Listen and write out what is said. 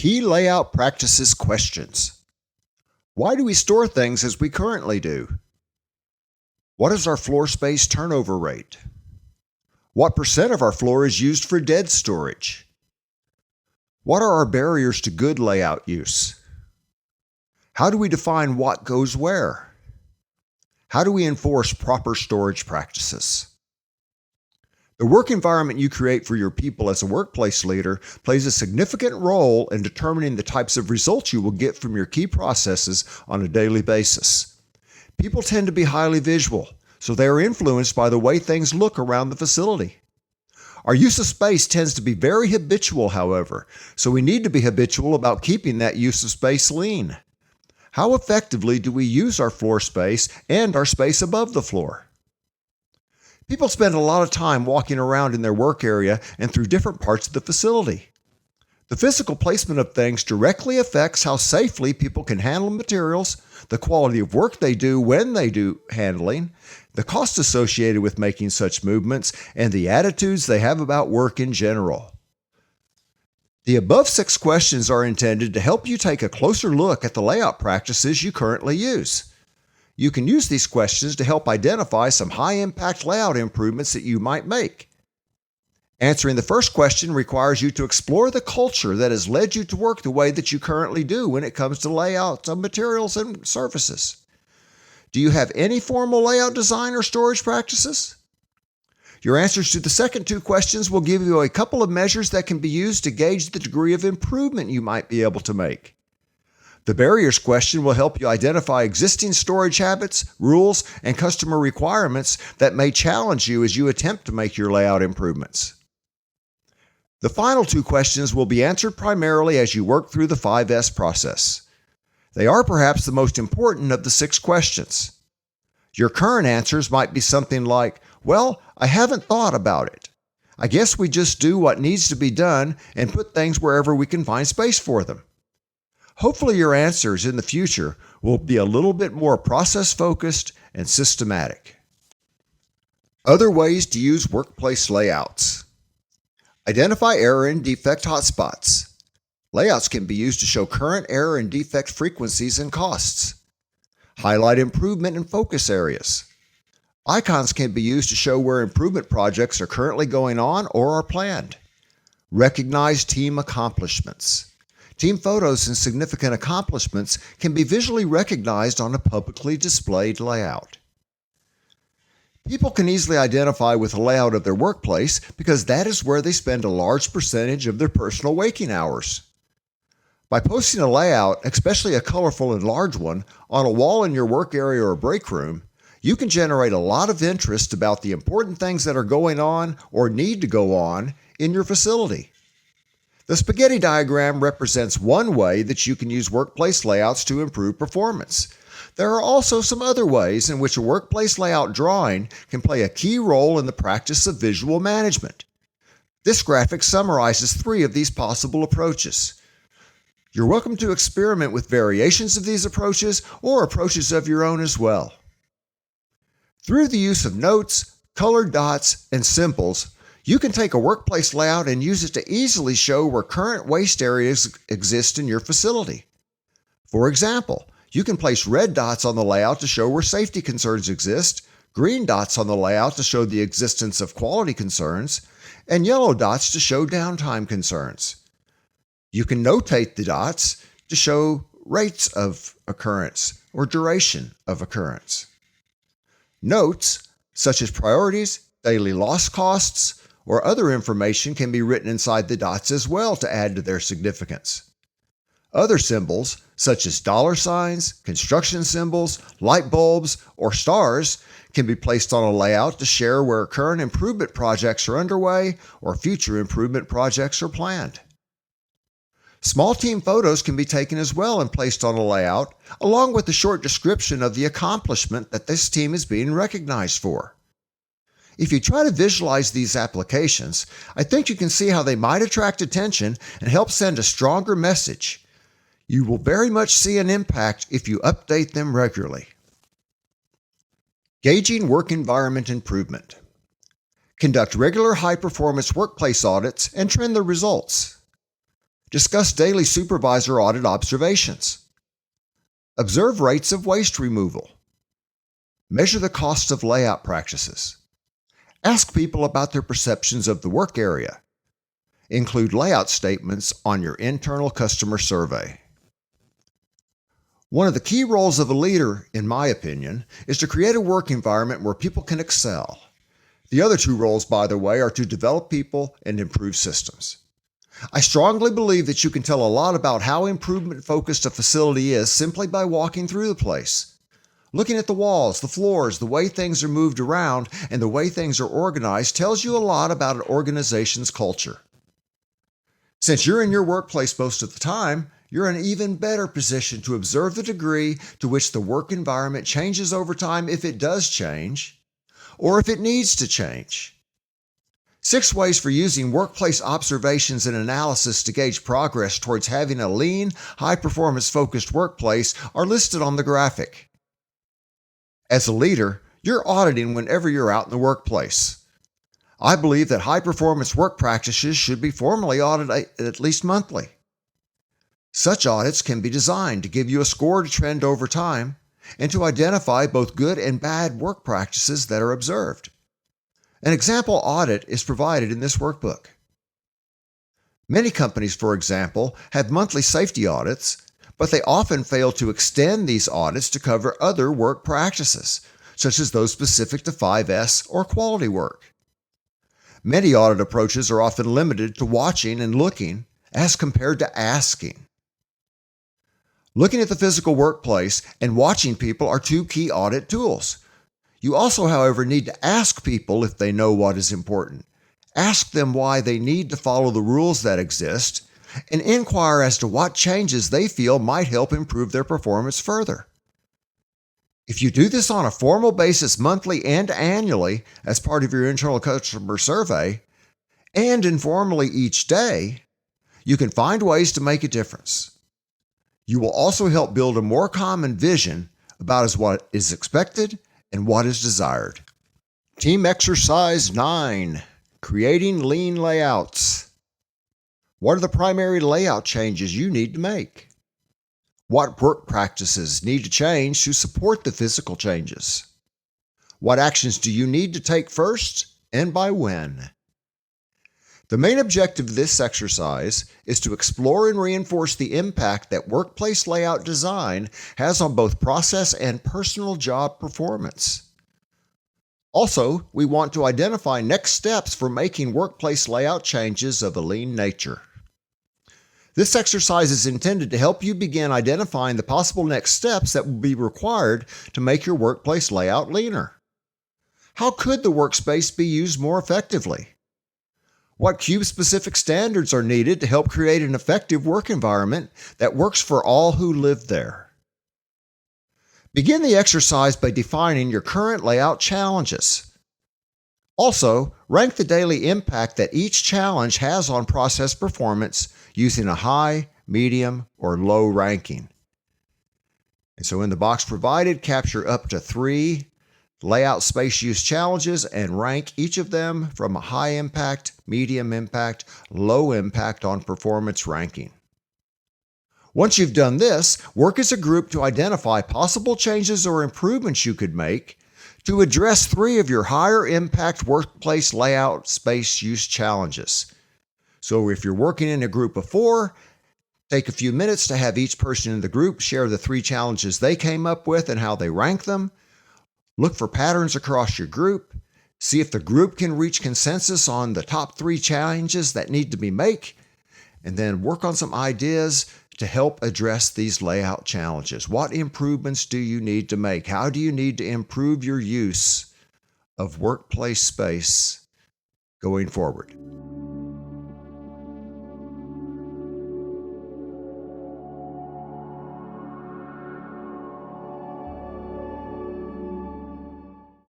Key layout practices questions. Why do we store things as we currently do? What is our floor space turnover rate? What percent of our floor is used for dead storage? What are our barriers to good layout use? How do we define what goes where? How do we enforce proper storage practices? The work environment you create for your people as a workplace leader plays a significant role in determining the types of results you will get from your key processes on a daily basis. People tend to be highly visual, so they are influenced by the way things look around the facility. Our use of space tends to be very habitual, however, so we need to be habitual about keeping that use of space lean. How effectively do we use our floor space and our space above the floor? People spend a lot of time walking around in their work area and through different parts of the facility. The physical placement of things directly affects how safely people can handle materials, the quality of work they do when they do handling, the cost associated with making such movements, and the attitudes they have about work in general. The above 6 questions are intended to help you take a closer look at the layout practices you currently use. You can use these questions to help identify some high-impact layout improvements that you might make. Answering the first question requires you to explore the culture that has led you to work the way that you currently do when it comes to layouts of materials and surfaces. Do you have any formal layout design or storage practices? Your answers to the second 2 questions will give you a couple of measures that can be used to gauge the degree of improvement you might be able to make. The barriers question will help you identify existing storage habits, rules, and customer requirements that may challenge you as you attempt to make your layout improvements. The final 2 questions will be answered primarily as you work through the 5S process. They are perhaps the most important of the 6 questions. Your current answers might be something like, "Well, I haven't thought about it. I guess we just do what needs to be done and put things wherever we can find space for them." Hopefully your answers in the future will be a little bit more process-focused and systematic. Other ways to use workplace layouts. Identify error and defect hotspots. Layouts can be used to show current error and defect frequencies and costs. Highlight improvement and focus areas. Icons can be used to show where improvement projects are currently going on or are planned. Recognize team accomplishments. Team photos and significant accomplishments can be visually recognized on a publicly displayed layout. People can easily identify with the layout of their workplace because that is where they spend a large percentage of their personal waking hours. By posting a layout, especially a colorful and large one, on a wall in your work area or break room, you can generate a lot of interest about the important things that are going on or need to go on in your facility. The spaghetti diagram represents one way that you can use workplace layouts to improve performance. There are also some other ways in which a workplace layout drawing can play a key role in the practice of visual management. This graphic summarizes 3 of these possible approaches. You're welcome to experiment with variations of these approaches or approaches of your own as well. Through the use of notes, colored dots, and symbols, you can take a workplace layout and use it to easily show where current waste areas exist in your facility. For example, you can place red dots on the layout to show where safety concerns exist, green dots on the layout to show the existence of quality concerns, and yellow dots to show downtime concerns. You can notate the dots to show rates of occurrence or duration of occurrence. Notes, such as priorities, daily loss costs, or other information can be written inside the dots as well to add to their significance. Other symbols, such as dollar signs, construction symbols, light bulbs, or stars, can be placed on a layout to share where current improvement projects are underway or future improvement projects are planned. Small team photos can be taken as well and placed on a layout, along with a short description of the accomplishment that this team is being recognized for. If you try to visualize these applications, I think you can see how they might attract attention and help send a stronger message. You will very much see an impact if you update them regularly. Gauging work environment improvement. Conduct regular high-performance workplace audits and trend the results. Discuss daily supervisor audit observations. Observe rates of waste removal. Measure the cost of layout practices. Ask people about their perceptions of the work area. Include layout statements on your internal customer survey. One of the key roles of a leader, in my opinion, is to create a work environment where people can excel. The other two roles, by the way, are to develop people and improve systems. I strongly believe that you can tell a lot about how improvement-focused a facility is simply by walking through the place. Looking at the walls, the floors, the way things are moved around, and the way things are organized tells you a lot about an organization's culture. Since you're in your workplace most of the time, you're in an even better position to observe the degree to which the work environment changes over time if it does change, or if it needs to change. 6 ways for using workplace observations and analysis to gauge progress towards having a lean, high-performance focused workplace are listed on the graphic. As a leader, you're auditing whenever you're out in the workplace. I believe that high-performance work practices should be formally audited at least monthly. Such audits can be designed to give you a score to trend over time and to identify both good and bad work practices that are observed. An example audit is provided in this workbook. Many companies, for example, have monthly safety audits, but they often fail to extend these audits to cover other work practices, such as those specific to 5S or quality work. Many audit approaches are often limited to watching and looking as compared to asking. Looking at the physical workplace and watching people are 2 key audit tools. You also, however, need to ask people if they know what is important. Ask them why they need to follow the rules that exist, and inquire as to what changes they feel might help improve their performance further. If you do this on a formal basis monthly and annually as part of your internal customer survey, and informally each day, you can find ways to make a difference. You will also help build a more common vision about what is expected and what is desired. Team Exercise 9, Creating Lean Layouts. What are the primary layout changes you need to make? What work practices need to change to support the physical changes? What actions do you need to take first, and by when? The main objective of this exercise is to explore and reinforce the impact that workplace layout design has on both process and personal job performance. Also, we want to identify next steps for making workplace layout changes of a lean nature. This exercise is intended to help you begin identifying the possible next steps that will be required to make your workplace layout leaner. How could the workspace be used more effectively? What cube-specific standards are needed to help create an effective work environment that works for all who live there? Begin the exercise by defining your current layout challenges. Also, rank the daily impact that each challenge has on process performance using a high, medium, or low ranking. And so in the box provided, capture up to 3 layout space use challenges and rank each of them from a high impact, medium impact, low impact on performance ranking. Once you've done this, work as a group to identify possible changes or improvements you could make to address 3 of your higher impact workplace layout space use challenges. So if you're working in a group of 4, take a few minutes to have each person in the group share the 3 challenges they came up with and how they rank them. Look for patterns across your group. See if the group can reach consensus on the top 3 challenges that need to be made, and then work on some ideas to help address these layout challenges. What improvements do you need to make? How do you need to improve your use of workplace space going forward?